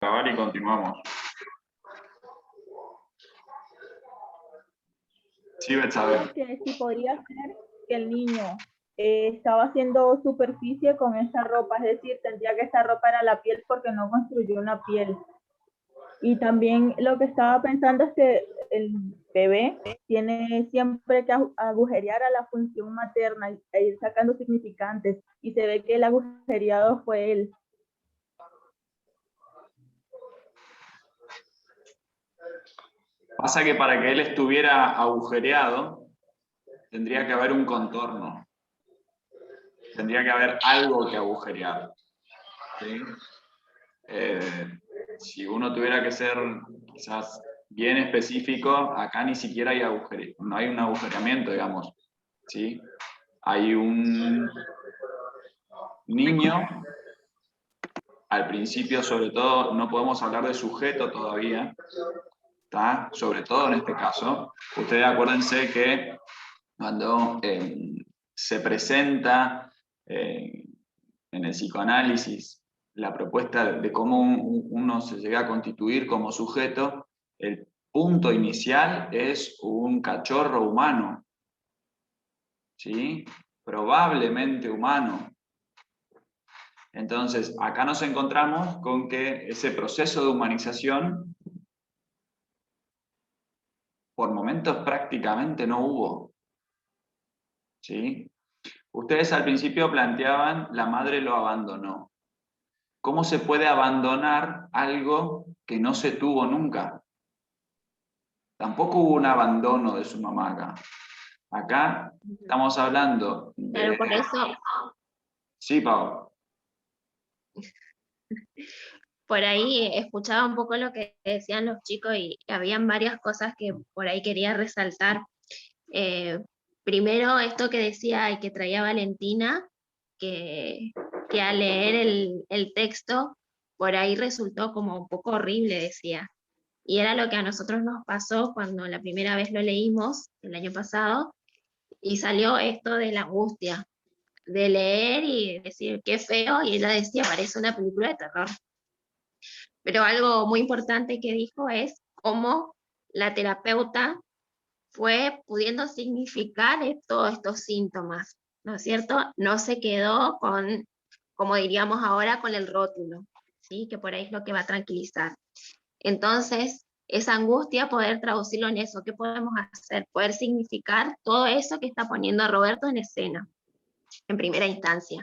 Grabar y continuamos. Sí, Betsabe. Que si podría ser que el niño estaba haciendo superficie con esa ropa, es decir, tendría que esa ropa era la piel porque no construyó una piel. Y también lo que estaba pensando es que el bebé tiene siempre que agujerear a la función materna e ir sacando significantes, y se ve que el agujereado fue él. Pasa que para que él estuviera agujereado, tendría que haber un contorno. Tendría que haber algo que agujerear. ¿Sí? Si uno tuviera que ser quizás bien específico, acá ni siquiera hay no hay un agujereamiento, digamos. ¿Sí? Hay un niño, al principio sobre todo, no podemos hablar de sujeto todavía, ¿está? Sobre todo en este caso. Ustedes acuérdense que cuando se presenta en el psicoanálisis la propuesta de cómo uno se llega a constituir como sujeto, el punto inicial es un cachorro humano, ¿sí? Probablemente humano. Entonces, acá nos encontramos con que ese proceso de humanización, por momentos prácticamente no hubo, ¿sí? Ustedes al principio planteaban, la madre lo abandonó. ¿Cómo se puede abandonar algo que no se tuvo nunca? Tampoco hubo un abandono de su mamá acá. Acá estamos hablando de... Claro, por eso, Sí, Pau. por ahí escuchaba un poco lo que decían los chicos y habían varias cosas que por ahí quería resaltar. Eh, Primero, esto que decía y que traía Valentina, que, que al leer el texto, por ahí resultó como un poco horrible, decía. Y era lo que a nosotros nos pasó cuando la primera vez lo leímos, el año pasado, y salió esto de la angustia, de leer y decir qué feo, y ella decía, parece una película de terror. Pero algo muy importante que dijo es cómo la terapeuta fue pudiendo significar todos estos síntomas, ¿no es cierto? No se quedó con, como diríamos ahora, con el rótulo, ¿sí? Que por ahí es lo que va a tranquilizar. Entonces, esa angustia, poder traducirlo en eso, ¿qué podemos hacer? Poder significar todo eso que está poniendo Roberto en escena, en primera instancia.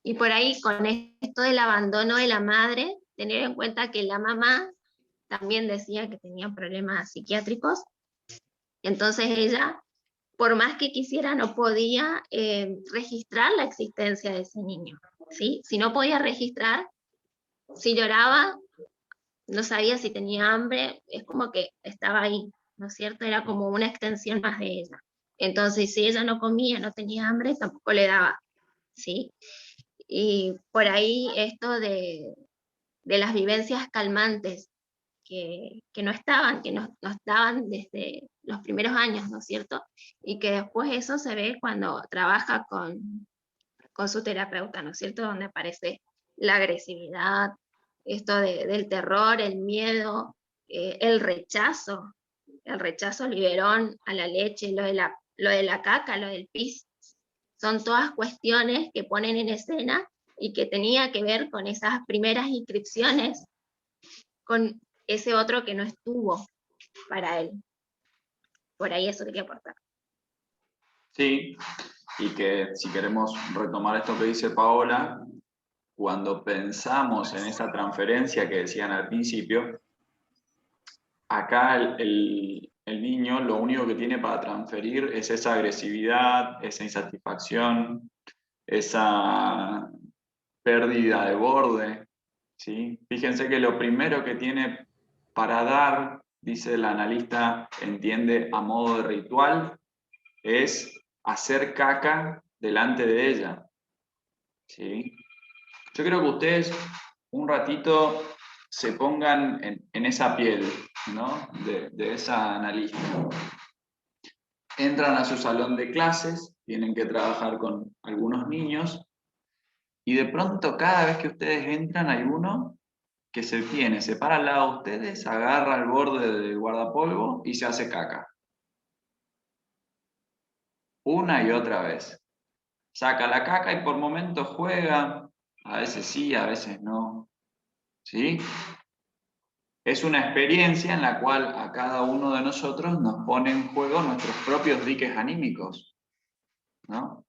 Y por ahí, con esto del abandono de la madre, tener en cuenta que la mamá también decía que tenía problemas psiquiátricos, entonces ella, por más que quisiera, no podía registrar la existencia de ese niño, ¿sí? Si no podía registrar, si lloraba, no sabía si tenía hambre, es como que estaba ahí, ¿no es cierto? Era como una extensión más de ella. Entonces, si ella no comía, no tenía hambre, tampoco le daba, ¿sí? Y por ahí esto de las vivencias calmantes que no estaban desde los primeros años, ¿no es cierto? Y que después eso se ve cuando trabaja con su terapeuta, ¿no es cierto? Donde aparece la agresividad, esto del terror, el miedo, el rechazo al biberón, a la leche, lo de la caca, lo del pis, son todas cuestiones que ponen en escena y que tenía que ver con esas primeras inscripciones con ese otro que no estuvo para él. Por ahí eso quería aportar. Sí, y que si queremos retomar esto que dice Paola, cuando pensamos en esa transferencia que decían al principio, acá el niño lo único que tiene para transferir es esa agresividad, esa insatisfacción, esa pérdida de borde, ¿sí? Fíjense que lo primero que tiene para dar, dice el analista, entiende a modo de ritual, es hacer caca delante de ella, ¿sí? Yo creo que ustedes un ratito se pongan en esa piel, ¿no? De esa analista. Entran a su salón de clases, tienen que trabajar con algunos niños, y de pronto cada vez que ustedes entran hay uno que se para al lado de ustedes, agarra el borde del guardapolvo y se hace caca. Una y otra vez. Saca la caca y por momentos juega, a veces sí, a veces no. ¿Sí? Es una experiencia en la cual a cada uno de nosotros nos pone en juego nuestros propios diques anímicos, ¿no?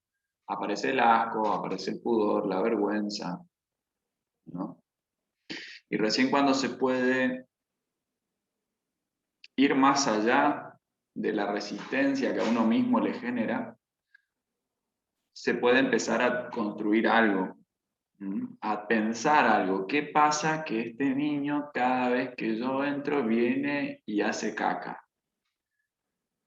Aparece el asco, aparece el pudor, la vergüenza, ¿no? Y recién cuando se puede ir más allá de la resistencia que a uno mismo le genera, se puede empezar a construir algo, a pensar algo. ¿Qué pasa que este niño cada vez que yo entro viene y hace caca?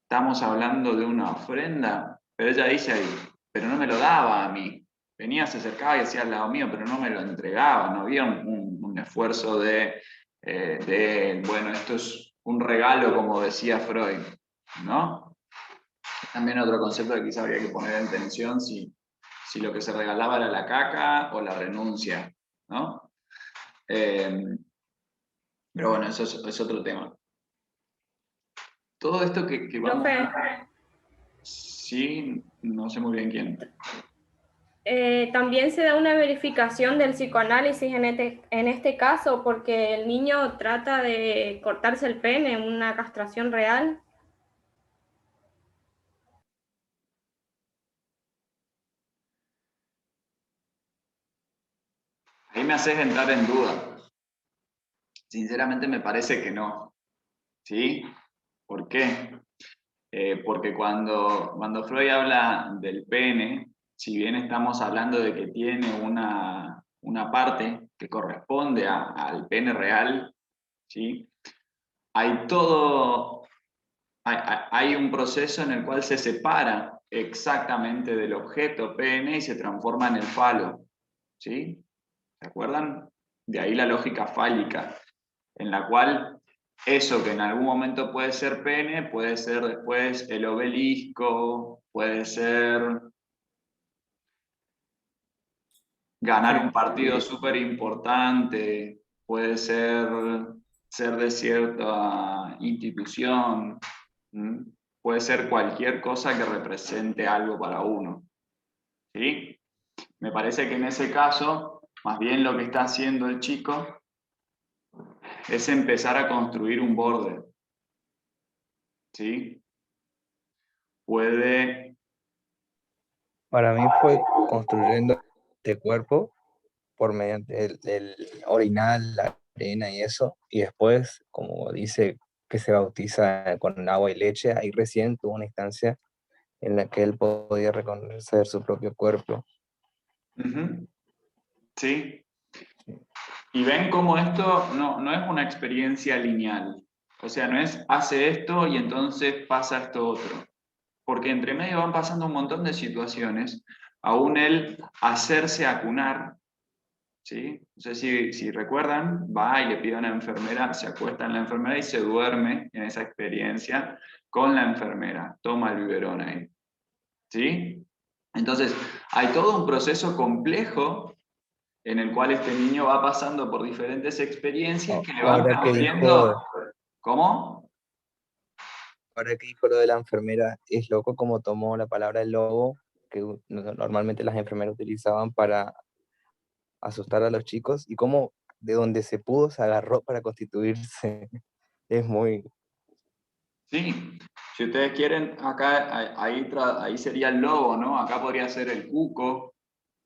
Estamos hablando de una ofrenda, pero ella dice ahí, pero no me lo daba a mí. Venía, se acercaba y hacía al lado mío, pero no me lo entregaba. No había un esfuerzo bueno, esto es un regalo, como decía Freud, ¿no? También otro concepto que quizá habría que poner en tensión si lo que se regalaba era la caca o la renuncia, ¿no? Pero bueno, eso es otro tema. Todo esto que vamos... Profe, Sí, no sé muy bien quién. también se da una verificación del psicoanálisis en este caso, porque el niño trata de cortarse el pene, una castración real. Ahí me haces entrar en duda. Sinceramente me parece que no. ¿Sí? ¿Por qué? Porque cuando Freud habla del pene, si bien estamos hablando de que tiene una parte que corresponde al pene real, ¿sí? Hay un proceso en el cual se separa exactamente del objeto pene y se transforma en el falo. ¿Sí? ¿Se acuerdan? De ahí la lógica fálica, en la cual eso que en algún momento puede ser pene, puede ser después el obelisco, puede ser ganar un partido súper importante, puede ser de cierta institución, puede ser cualquier cosa que represente algo para uno. ¿Sí? Me parece que en ese caso, más bien lo que está haciendo el chico es empezar a construir un borde. ¿Sí? Puede... Para mí fue construyendo este cuerpo por mediante el orinal, la arena y eso, y después, como dice que se bautiza con agua y leche, ahí recién tuvo una instancia en la que él podía reconocer su propio cuerpo. Sí. Y ven cómo esto no es una experiencia lineal. O sea, no es hace esto y entonces pasa esto otro. Porque entre medio van pasando un montón de situaciones. Aún el hacerse acunar, ¿sí? No sé si recuerdan, va y le pide a una enfermera, se acuesta en la enfermera y se duerme en esa experiencia con la enfermera. Toma el biberón ahí. ¿Sí? Entonces, hay todo un proceso complejo en el cual este niño va pasando por diferentes experiencias que le van Ahora que permitiendo... dijo, ¿Cómo? ahora que dijo lo de la enfermera, es loco como tomó la palabra del lobo, que normalmente las enfermeras utilizaban para asustar a los chicos, y cómo de donde se pudo se agarró para constituirse. Es muy... Sí, si ustedes quieren, acá ahí sería el lobo, ¿no? Acá podría ser el cuco,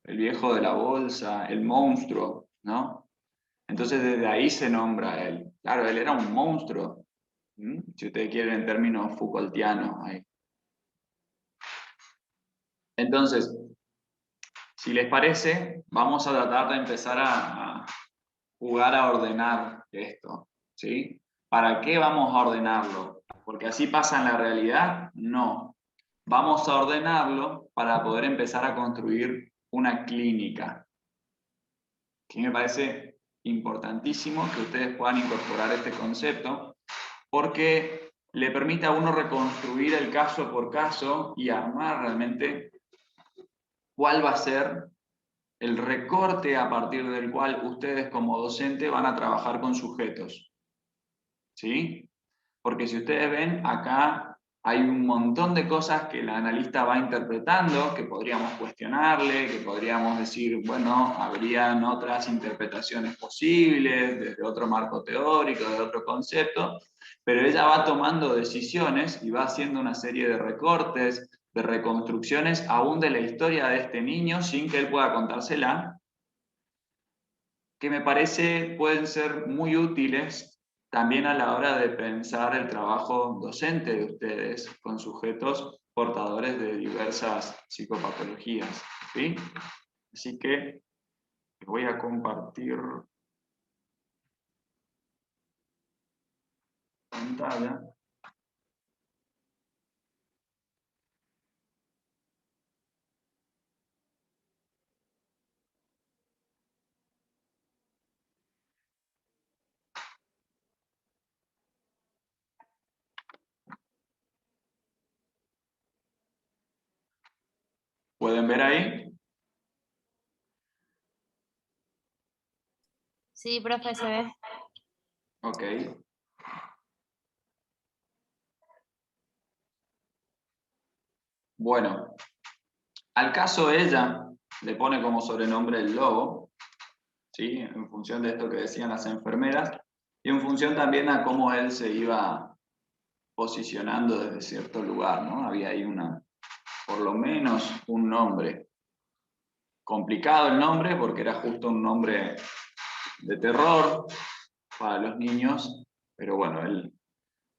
el viejo de la bolsa, el monstruo, ¿no? Entonces desde ahí se nombra a él. Claro, él era un monstruo, si ustedes quieren en términos Foucaultianos. Ahí. Entonces, si les parece, vamos a tratar de empezar a jugar a ordenar esto, ¿sí? ¿Para qué vamos a ordenarlo? ¿Porque así pasa en la realidad? No. Vamos a ordenarlo para poder empezar a construir una clínica. Que me parece importantísimo que ustedes puedan incorporar este concepto, porque le permite a uno reconstruir el caso por caso y armar realmente cuál va a ser el recorte a partir del cual ustedes como docente van a trabajar con sujetos. ¿Sí? Porque si ustedes ven, acá hay un montón de cosas que el analista va interpretando, que podríamos cuestionarle, que podríamos decir, bueno, habrían otras interpretaciones posibles, desde otro marco teórico, de otro concepto, pero ella va tomando decisiones y va haciendo una serie de recortes, de reconstrucciones, aún de la historia de este niño, sin que él pueda contársela, que me parece pueden ser muy útiles también a la hora de pensar el trabajo docente de ustedes con sujetos portadores de diversas psicopatologías, ¿sí? Así que voy a compartir pantalla. ¿Pueden ver ahí? Sí, profe, se ve. Ok. Bueno, al caso ella le pone como sobrenombre el lobo, ¿sí? En función de esto que decían las enfermeras, y en función también a cómo él se iba posicionando desde cierto lugar, ¿no? Había ahí por lo menos un nombre. Complicado el nombre porque era justo un nombre de terror para los niños, pero bueno, él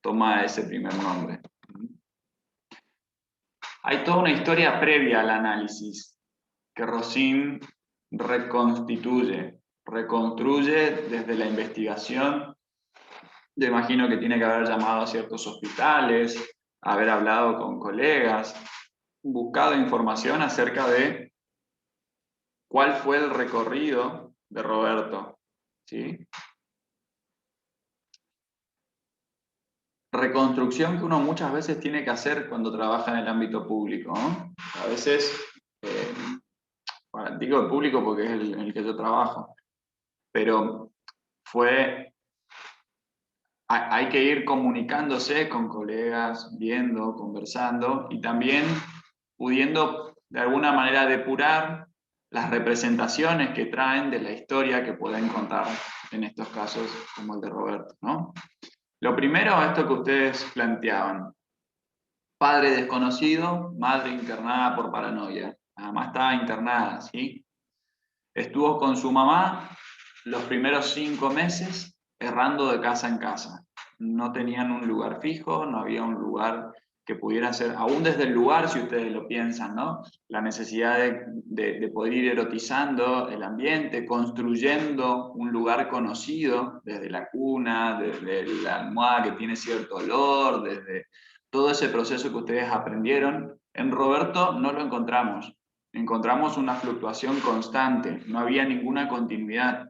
toma ese primer nombre. Hay toda una historia previa al análisis que Rossin reconstruye desde la investigación. Yo imagino que tiene que haber llamado a ciertos hospitales, haber hablado con colegas, buscado información acerca de cuál fue el recorrido de Roberto, ¿sí? Reconstrucción que uno muchas veces tiene que hacer cuando trabaja en el ámbito público, ¿no? A veces, bueno, digo el público porque es el que yo trabajo, pero hay que ir comunicándose con colegas, viendo, conversando y también pudiendo de alguna manera depurar las representaciones que traen de la historia que pueden contar en estos casos como el de Roberto, ¿no? Lo primero, esto que ustedes planteaban. Padre desconocido, madre internada por paranoia. Además estaba internada, ¿sí? Estuvo con su mamá los primeros 5 meses errando de casa en casa. No tenían un lugar fijo, no había un lugar que pudiera ser, aún desde el lugar, si ustedes lo piensan, ¿no? La necesidad de poder ir erotizando el ambiente, construyendo un lugar conocido, desde la cuna, desde la almohada que tiene cierto olor, desde todo ese proceso que ustedes aprendieron. En Roberto no lo encontramos. Encontramos una fluctuación constante, no había ninguna continuidad.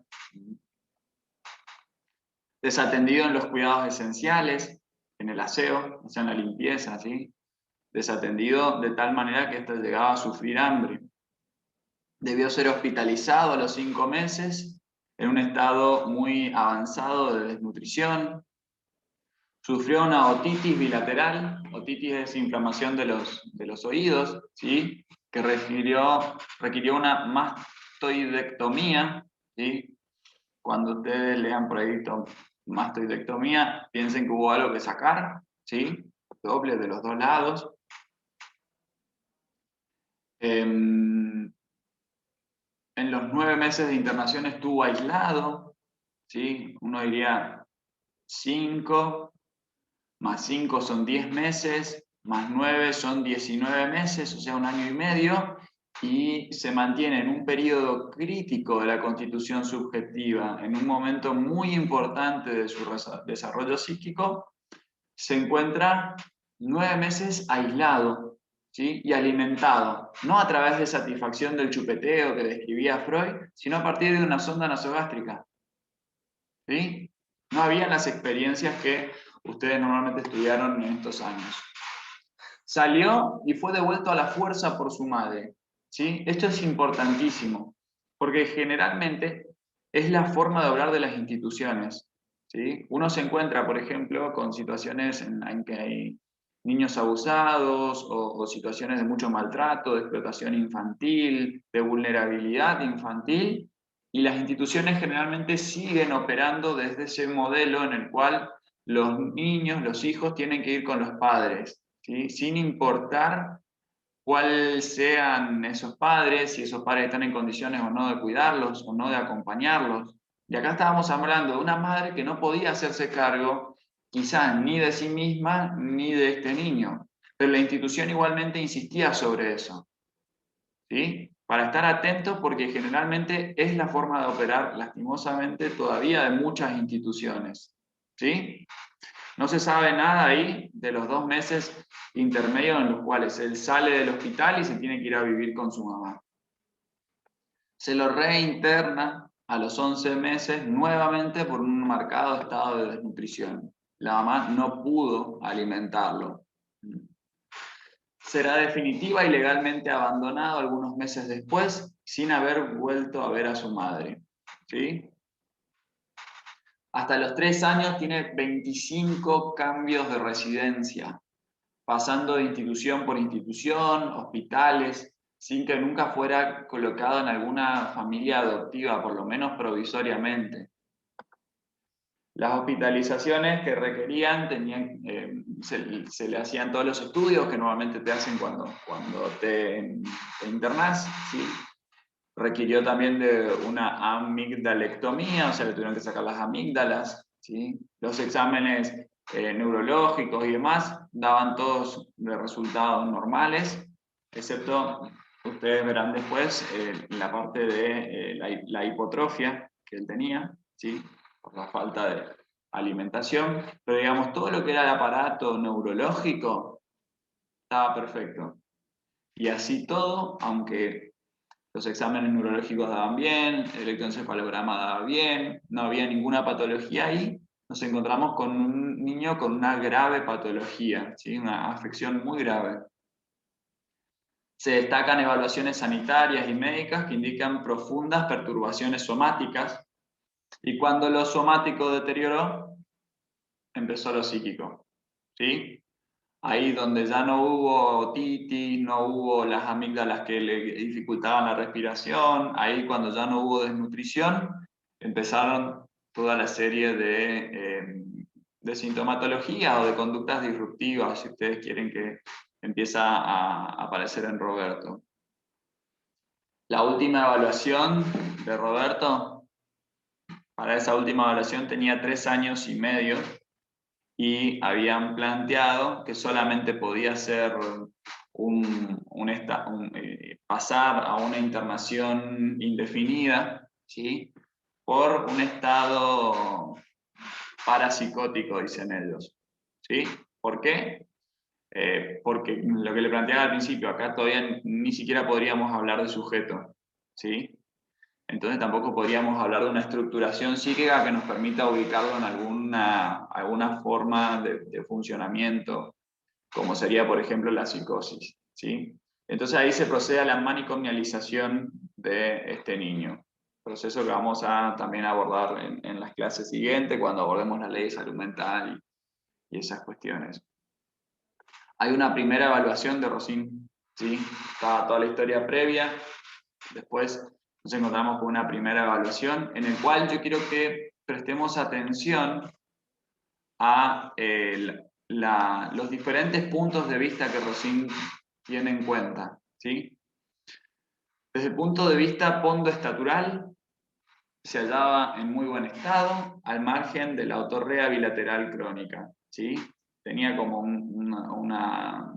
Desatendido en los cuidados esenciales, en el aseo, o sea, en la limpieza, ¿sí? Desatendido de tal manera que ésta llegaba a sufrir hambre. Debió ser hospitalizado a los 5 meses, en un estado muy avanzado de desnutrición. Sufrió una otitis bilateral, otitis es inflamación de los oídos, ¿sí? Que requirió una mastoidectomía, ¿sí? Cuando ustedes lean por ahí mastoidectomía, piensen que hubo algo que sacar, ¿sí? Doble de los 2 lados. En los 9 meses de internación estuvo aislado, ¿sí? Uno diría 5, más 5 son 10 meses, más 9 son 19 meses, o sea, 1 año y medio, y se mantiene en un periodo crítico de la constitución subjetiva, en un momento muy importante de su desarrollo psíquico, se encuentra 9 meses aislado, ¿sí? Y alimentado, no a través de satisfacción del chupeteo que describía Freud, sino a partir de una sonda nasogástrica, ¿sí? No había las experiencias que ustedes normalmente estudiaron en estos años. Salió y fue devuelto a la fuerza por su madre, ¿sí? Esto es importantísimo. Porque generalmente es la forma de obrar de las instituciones, ¿sí? Uno se encuentra, por ejemplo, con situaciones en que hay niños abusados o situaciones de mucho maltrato, de explotación infantil, de vulnerabilidad infantil, y las instituciones generalmente siguen operando desde ese modelo en el cual los niños, los hijos, tienen que ir con los padres, ¿sí? Sin importar cuáles sean esos padres, si esos padres están en condiciones o no de cuidarlos o no de acompañarlos. Y acá estábamos hablando de una madre que no podía hacerse cargo quizás ni de sí misma ni de este niño, pero la institución igualmente insistía sobre eso, ¿sí? Para estar atentos, porque generalmente es la forma de operar, lastimosamente, todavía de muchas instituciones, ¿sí? No se sabe nada ahí de los 2 meses intermedios en los cuales él sale del hospital y se tiene que ir a vivir con su mamá. Se lo reinterna a los 11 meses nuevamente por un marcado estado de desnutrición. La mamá no pudo alimentarlo. Será definitiva y legalmente abandonado algunos meses después, sin haber vuelto a ver a su madre, ¿sí? Hasta los 3 años tiene 25 cambios de residencia, pasando de institución por institución, hospitales, sin que nunca fuera colocado en alguna familia adoptiva, por lo menos provisoriamente. Las hospitalizaciones que requerían se le hacían todos los estudios que normalmente te hacen cuando te internás, ¿sí? Requirió también de una amigdalectomía, o sea, le tuvieron que sacar las amígdalas, ¿sí? Los exámenes neurológicos y demás daban todos de resultados normales, excepto, ustedes verán después, la parte de la hipotrofia que él tenía, ¿sí? Por la falta de alimentación, pero digamos, todo lo que era el aparato neurológico estaba perfecto. Y así todo, aunque los exámenes neurológicos daban bien, el electroencefalograma daba bien, no había ninguna patología ahí, nos encontramos con un niño con una grave patología, ¿sí? Una afección muy grave. Se destacan evaluaciones sanitarias y médicas que indican profundas perturbaciones somáticas, y cuando lo somático deterioró, empezó lo psíquico, ¿sí? Ahí donde ya no hubo otitis, no hubo las amígdalas que le dificultaban la respiración, ahí cuando ya no hubo desnutrición, empezaron toda la serie de sintomatología o de conductas disruptivas, si ustedes quieren, que empieza a aparecer en Roberto. La última evaluación de Roberto, para esa última evaluación tenía 3 años y medio, y habían planteado que solamente podía ser pasar a una internación indefinida, ¿sí? Por un estado parapsicótico, dicen ellos, ¿sí? ¿Por qué? Porque lo que le planteaba al principio, acá todavía ni siquiera podríamos hablar de sujeto, ¿sí? Entonces tampoco podríamos hablar de una estructuración psíquica que nos permita ubicarlo en alguna forma de funcionamiento, como sería, por ejemplo, la psicosis, ¿sí? Entonces ahí se procede a la manicomialización de este niño, proceso que vamos a también abordar en las clases siguientes, cuando abordemos la ley de salud mental y esas cuestiones. Hay una primera evaluación de Rosín, ¿sí? Estaba toda la historia previa, después nos encontramos con una primera evaluación en el cual yo quiero que prestemos atención a los diferentes puntos de vista que Rosín tiene en cuenta, ¿sí? Desde el punto de vista pondoestatural, se hallaba en muy buen estado, al margen de la otorrea bilateral crónica, ¿sí? Tenía como una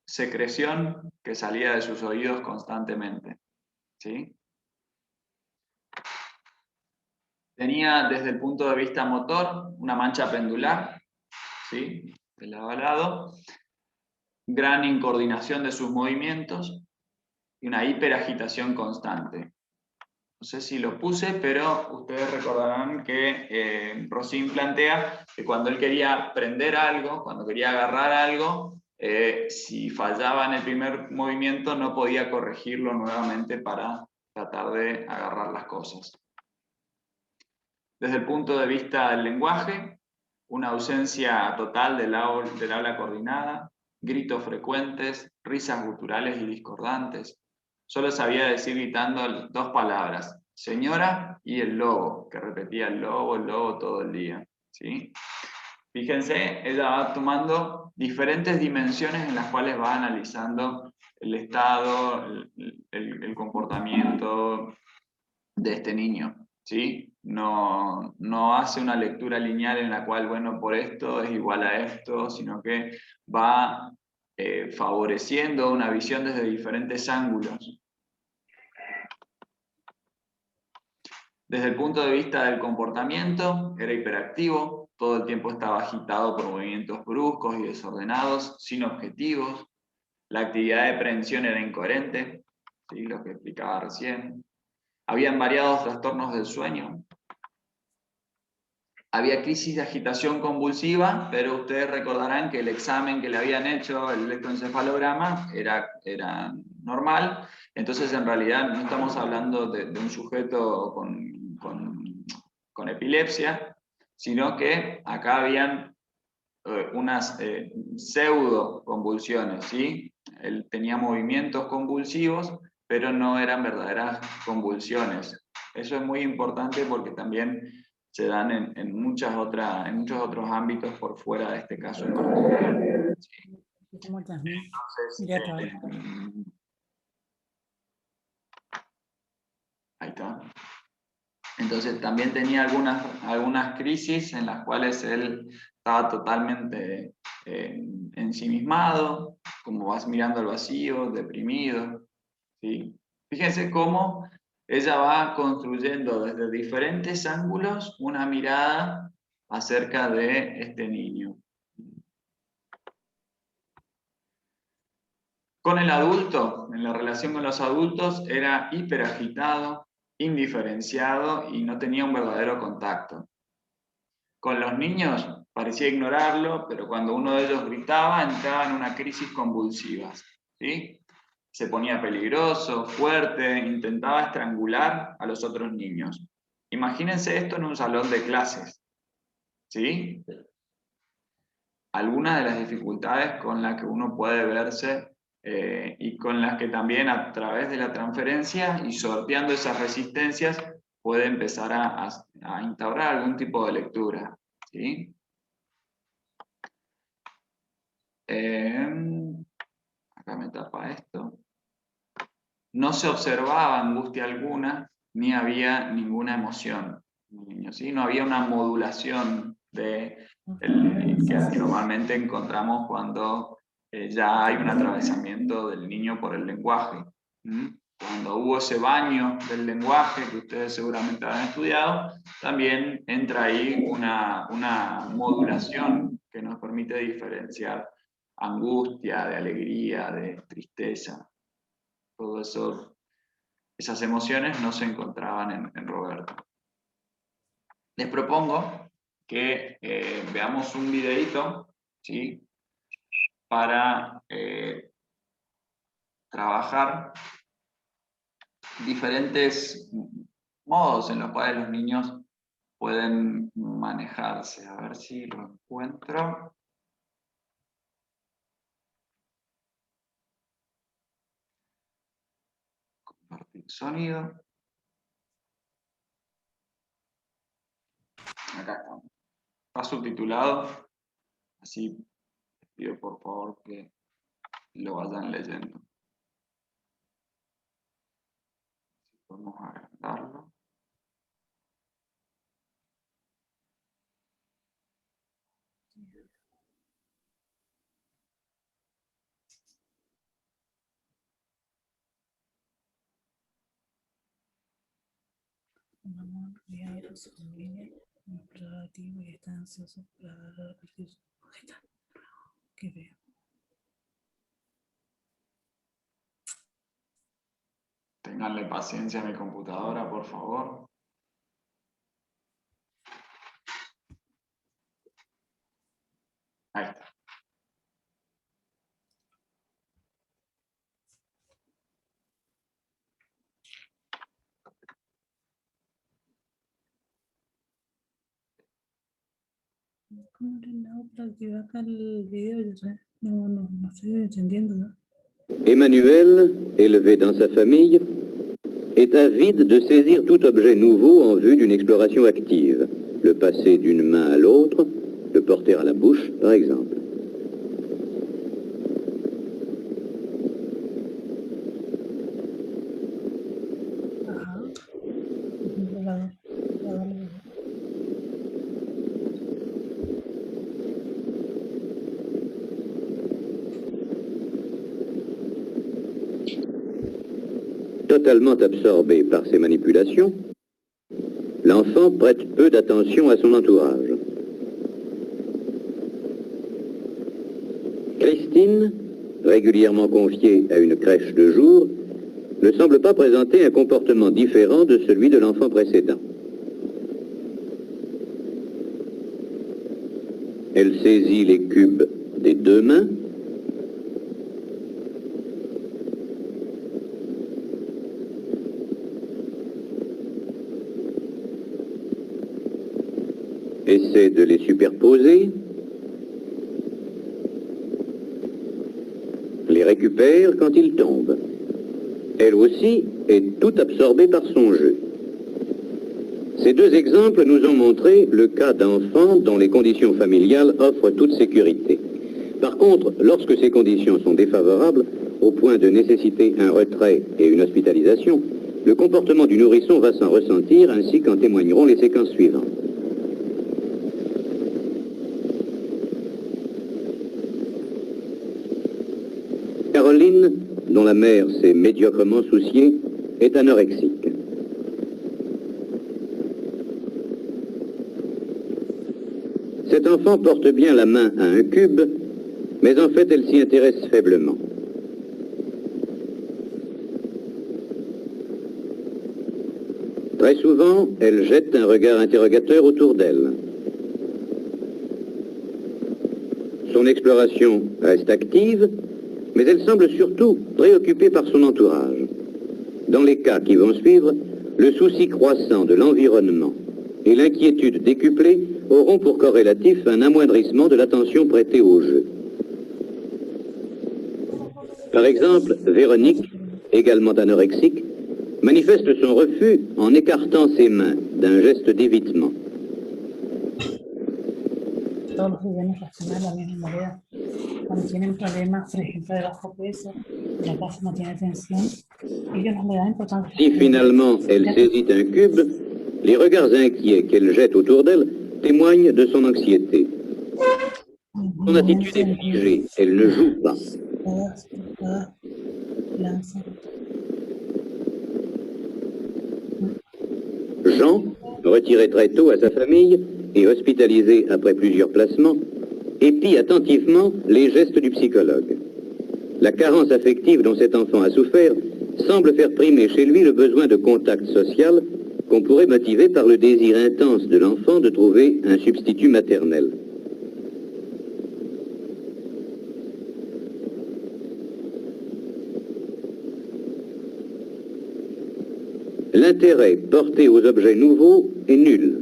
secreción que salía de sus oídos constantemente, ¿sí? Tenía desde el punto de vista motor una mancha pendular, ¿sí? De lado a lado, gran incoordinación de sus movimientos y una hiperagitación constante. No sé si lo puse, pero ustedes recordarán que Rosín plantea que cuando él quería prender algo, cuando quería agarrar algo, si fallaba en el primer movimiento no podía corregirlo nuevamente para tratar de agarrar las cosas. Desde el punto de vista del lenguaje, una ausencia total del habla coordinada, gritos frecuentes, risas guturales y discordantes. Solo sabía decir gritando 2 palabras, señora y el lobo, que repetía el lobo todo el día. ¿Sí? Fíjense, ella va tomando diferentes dimensiones en las cuales va analizando el estado, el comportamiento de este niño. ¿Sí? No hace una lectura lineal en la cual, bueno, por esto es igual a esto, sino que va favoreciendo una visión desde diferentes ángulos. Desde el punto de vista del comportamiento, era hiperactivo, todo el tiempo estaba agitado por movimientos bruscos y desordenados, sin objetivos. La actividad de prehensión era incoherente, ¿sí? Lo que explicaba recién. Habían variados trastornos del sueño. Había crisis de agitación convulsiva, pero ustedes recordarán que el examen que le habían hecho, el electroencefalograma, era normal. Entonces, en realidad, no estamos hablando de un sujeto con epilepsia, sino que acá habían unas pseudo convulsiones, ¿sí? Él tenía movimientos convulsivos, pero no eran verdaderas convulsiones. Eso es muy importante porque también se dan en muchos otros ámbitos por fuera de este caso en particular. ¿Sí? Entonces, ahí está. Entonces también tenía algunas crisis en las cuales él estaba totalmente ensimismado, como vas mirando al vacío, deprimido. ¿Sí? Fíjense cómo ella va construyendo desde diferentes ángulos una mirada acerca de este niño. Con el adulto, en la relación con los adultos, era hiperagitado, indiferenciado y no tenía un verdadero contacto. Con los niños parecía ignorarlo, pero cuando uno de ellos gritaba, entraba en una crisis convulsiva. ¿Sí? Se ponía peligroso, fuerte, intentaba estrangular a los otros niños. Imagínense esto en un salón de clases. ¿Sí? Algunas de las dificultades con las que uno puede verse y con las que también a través de la transferencia y sorteando esas resistencias puede empezar a instaurar algún tipo de lectura. ¿Sí? Acá me tapa esto. No se observaba angustia alguna, ni había ninguna emoción. ¿Sí? No había una modulación que normalmente encontramos cuando ya hay un atravesamiento del niño por el lenguaje. Cuando hubo ese baño del lenguaje que ustedes seguramente han estudiado, también entra ahí una modulación que nos permite diferenciar angustia, de alegría, de tristeza. Todo eso, esas emociones no se encontraban en Roberto. Les propongo que veamos un videito, ¿sí? Para trabajar diferentes modos en los cuales los niños pueden manejarse. A ver si lo encuentro. Compartir sonido. Acá estamos. Está subtitulado. Así pido por favor que lo vayan leyendo. Podemos agrandarlo. Un amor real, su familia, un relativo y está ansioso para dar a partir su está. Que veo. Ténganle paciencia a mi computadora, por favor. Ahí está. ¿Cómo le hago para activar acá el video? Yo sé. No estoy entendiendo, ¿no? Emmanuel, élevé dans sa famille, est avide de saisir tout objet nouveau en vue d'une exploration active. Le passer d'une main à l'autre, le porter à la bouche, par exemple. Ajá. La- Totalement absorbé par ces manipulations, l'enfant prête peu d'attention à son entourage. Christine, régulièrement confiée à une crèche de jour, ne semble pas présenter un comportement différent de celui de l'enfant précédent. Elle saisit les cubes des deux mains, essaie de les superposer, les récupère quand ils tombent. Elle aussi est tout absorbée par son jeu. Ces deux exemples nous ont montré le cas d'enfants dont les conditions familiales offrent toute sécurité. Par contre, lorsque ces conditions sont défavorables, au point de nécessiter un retrait et une hospitalisation, le comportement du nourrisson va s'en ressentir, ainsi qu'en témoigneront les séquences suivantes. Caroline, dont la mère s'est médiocrement souciée, est anorexique. Cet enfant porte bien la main à un cube, mais en fait elle s'y intéresse faiblement. Très souvent, elle jette un regard interrogateur autour d'elle. Son exploration reste active, mais elle semble surtout préoccupée par son entourage. Dans les cas qui vont suivre, le souci croissant de l'environnement et l'inquiétude décuplée auront pour corrélatif un amoindrissement de l'attention prêtée au jeu. Par exemple, Véronique, également anorexique, manifeste son refus en écartant ses mains d'un geste d'évitement. Todos los vivientes reaccionan de la misma manera. Cuando tienen problemas, por ejemplo, de bajo peso, la casa no tiene tensión, ellos no le dan importancia. Si finalement elle saisit un cube, les regards inquiets qu'elle jette autour d'elle témoignent de son anxiété. Son attitude est figée, elle ne joue pas. Jean, retiré très tôt à sa famille et hospitalisé après plusieurs placements, épie attentivement les gestes du psychologue. La carence affective dont cet enfant a souffert semble faire primer chez lui le besoin de contact social qu'on pourrait motiver par le désir intense de l'enfant de trouver un substitut maternel. L'intérêt porté aux objets nouveaux est nul.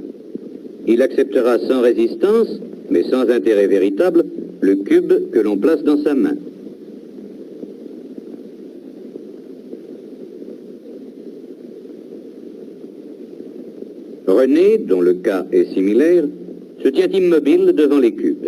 Il acceptera sans résistance, mais sans intérêt véritable, le cube que l'on place dans sa main. René, dont le cas est similaire, se tient immobile devant les cubes.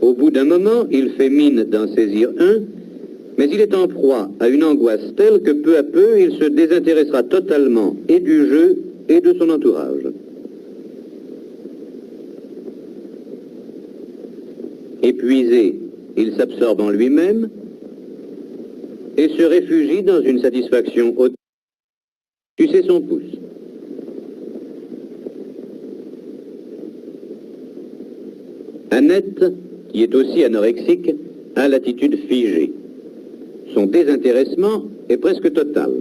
Au bout d'un moment, il fait mine d'en saisir un, mais il est en proie à une angoisse telle que peu à peu, il se désintéressera totalement et du jeu et de son entourage. Épuisé, il s'absorbe en lui-même et se réfugie dans une satisfaction haute. Sucer son pouce. Annette, qui est aussi anorexique, a l'attitude figée. Son désintéressement est presque total.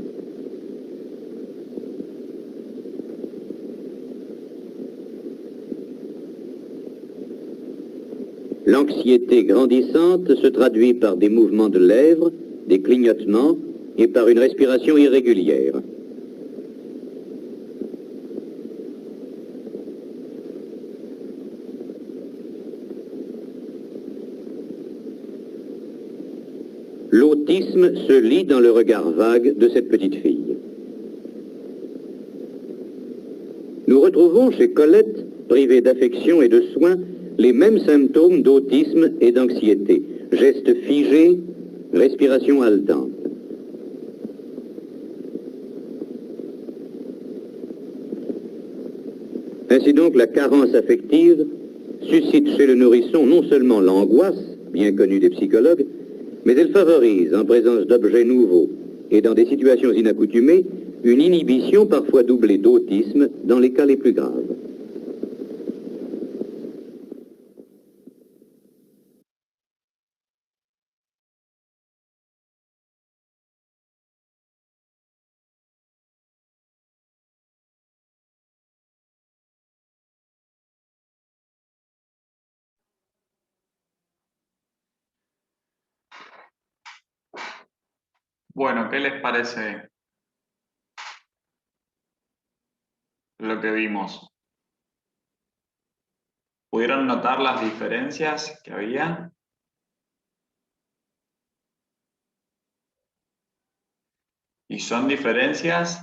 L'anxiété grandissante se traduit par des mouvements de lèvres, des clignotements et par une respiration irrégulière. L'autisme se lit dans le regard vague de cette petite fille. Nous retrouvons chez Colette, privée d'affection et de soins, les mêmes symptômes d'autisme et d'anxiété. Gestes figés, respiration haletante. Ainsi donc, la carence affective suscite chez le nourrisson non seulement l'angoisse, bien connue des psychologues, mais elle favorise, en présence d'objets nouveaux et dans des situations inaccoutumées, une inhibition parfois doublée d'autisme dans les cas les plus graves. Bueno, ¿qué les parece lo que vimos? ¿Pudieron notar las diferencias que había? Y son diferencias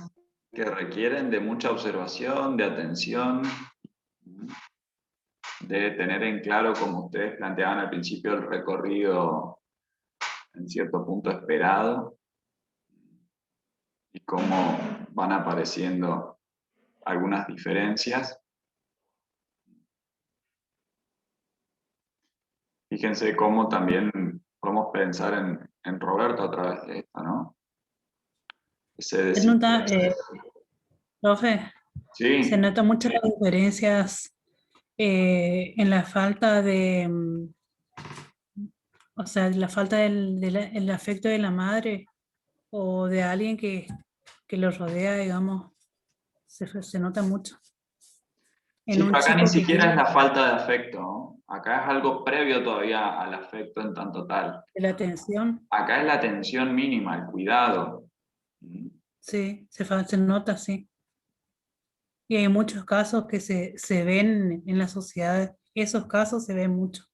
que requieren de mucha observación, de atención, de tener en claro, como ustedes planteaban al principio, el recorrido en cierto punto esperado y cómo van apareciendo algunas diferencias. Fíjense cómo también podemos pensar en Roberto a través de esto, ¿no? Se nota, profe, Sí. se nota mucho las diferencias en la falta de, o sea, la falta el afecto de la madre o de alguien que lo rodea, digamos, se nota mucho. Sí, pero acá ni siquiera es la falta de afecto, ¿no? Acá es algo previo todavía al afecto en tanto tal. La atención. Acá es la atención mínima, el cuidado. Sí, se nota, sí. Y hay muchos casos que se ven en la sociedad, esos casos se ven mucho.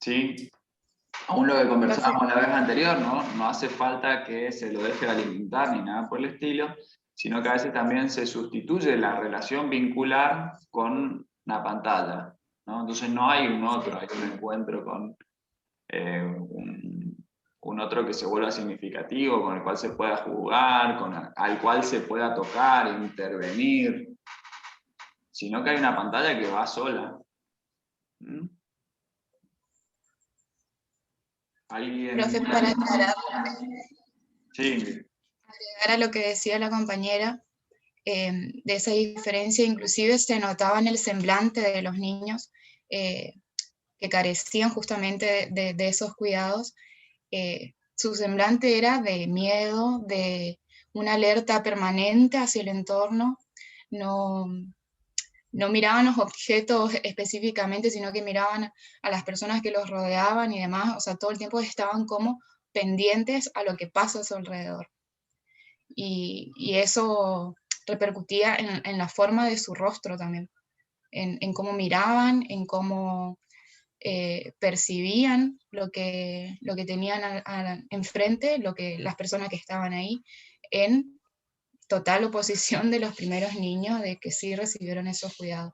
Sí, aún lo que conversábamos la vez anterior, ¿no? No hace falta que se lo deje de alimentar ni nada por el estilo, sino que a veces también se sustituye la relación vincular con una pantalla, ¿no? Entonces no hay un otro, hay un encuentro con un otro que se vuelva significativo, con el cual se pueda jugar, al cual se pueda tocar, intervenir, sino que hay una pantalla que va sola. ¿Alguien? Profe, para aclarar, Sí. agregar a lo que decía la compañera, de esa diferencia, inclusive se notaba en el semblante de los niños que carecían justamente de esos cuidados. Su semblante era de miedo, de una alerta permanente hacia el entorno. No miraban los objetos específicamente, sino que miraban a las personas que los rodeaban y demás. O sea, todo el tiempo estaban como pendientes a lo que pasa a su alrededor. Y eso repercutía en la forma de su rostro también, en cómo miraban, en cómo percibían lo que tenían enfrente, las personas que estaban ahí, en total oposición de los primeros niños de que sí recibieron esos cuidados.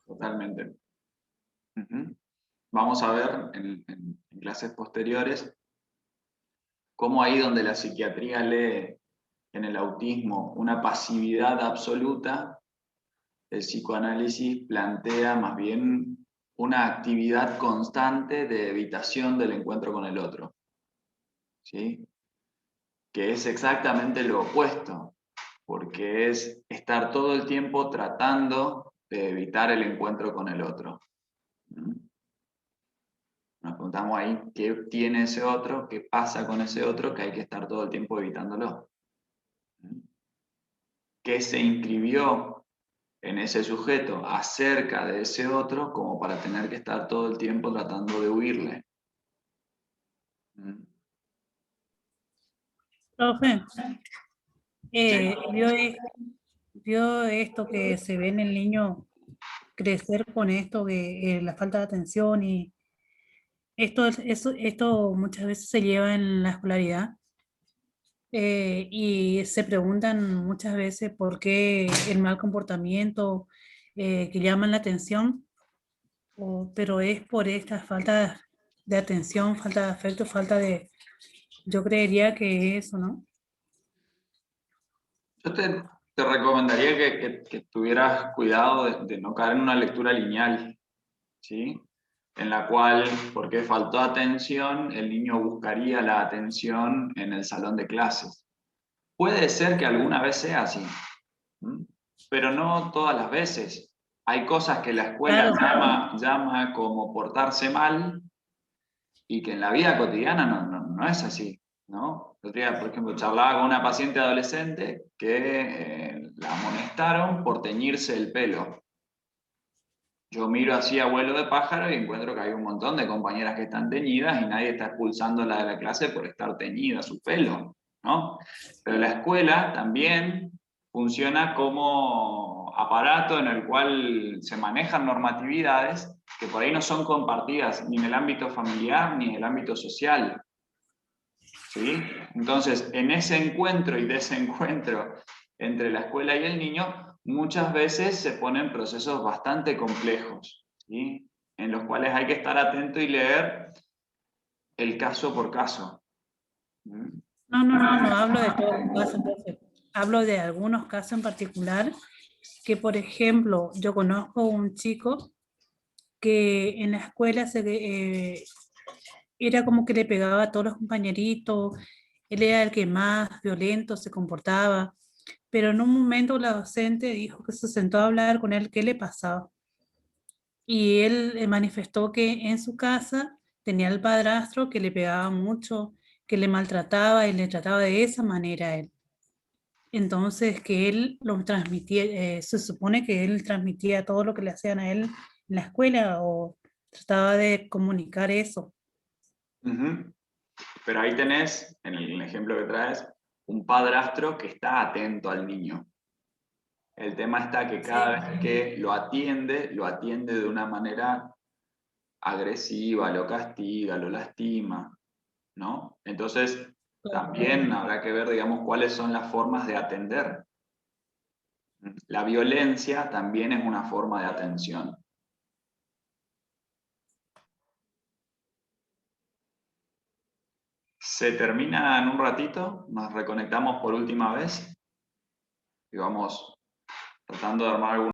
Totalmente. Vamos a ver en clases posteriores cómo ahí donde la psiquiatría lee en el autismo una pasividad absoluta, el psicoanálisis plantea más bien una actividad constante de evitación del encuentro con el otro, ¿sí? Que es exactamente lo opuesto, porque es estar todo el tiempo tratando de evitar el encuentro con el otro. Nos preguntamos ahí qué tiene ese otro, qué pasa con ese otro, que hay que estar todo el tiempo evitándolo. ¿Qué se inscribió en ese sujeto acerca de ese otro como para tener que estar todo el tiempo tratando de huirle. Profe, vio esto que se ve en el niño crecer con esto, que la falta de atención y esto muchas veces se lleva en la escolaridad. Y se preguntan muchas veces por qué el mal comportamiento que llaman la atención, pero es por esta falta de atención, falta de afecto, yo creería que es eso, ¿no? Yo te recomendaría que tuvieras cuidado de no caer en una lectura lineal, ¿sí? En la cual, porque faltó atención, el niño buscaría la atención en el salón de clases. Puede ser que alguna vez sea así, pero no todas las veces. Hay cosas que la escuela llama como portarse mal y que en la vida cotidiana no es así, ¿no? El otro día, por ejemplo, charlaba con una paciente adolescente que la amonestaron por teñirse el pelo. Yo miro así a vuelo de pájaro y encuentro que hay un montón de compañeras que están teñidas y nadie está expulsándola de la clase por estar teñida su pelo, ¿no? Pero la escuela también funciona como aparato en el cual se manejan normatividades que por ahí no son compartidas ni en el ámbito familiar ni en el ámbito social, ¿sí? Entonces, en ese encuentro y desencuentro entre la escuela y el niño, muchas veces se ponen procesos bastante complejos, ¿sí? En los cuales hay que estar atento y leer el caso por caso. No hablo de todos los casos, profe. Hablo de algunos casos en particular que, por ejemplo, yo conozco un chico que en la escuela era como que le pegaba a todos los compañeritos, él era el que más violento se comportaba, pero en un momento la docente dijo que se sentó a hablar con él qué le pasaba. Y él manifestó que en su casa tenía el padrastro que le pegaba mucho, que le maltrataba y le trataba de esa manera a él. Entonces, que él lo transmitía, se supone que él transmitía todo lo que le hacían a él en la escuela o trataba de comunicar eso. Pero ahí tenés, en el ejemplo que traes, un padrastro que está atento al niño. El tema está que cada vez que lo atiende de una manera agresiva, lo castiga, lo lastima, ¿no? Entonces, también habrá que ver, digamos, cuáles son las formas de atender. La violencia también es una forma de atención. Se termina en un ratito, nos reconectamos por última vez y vamos tratando de armar algún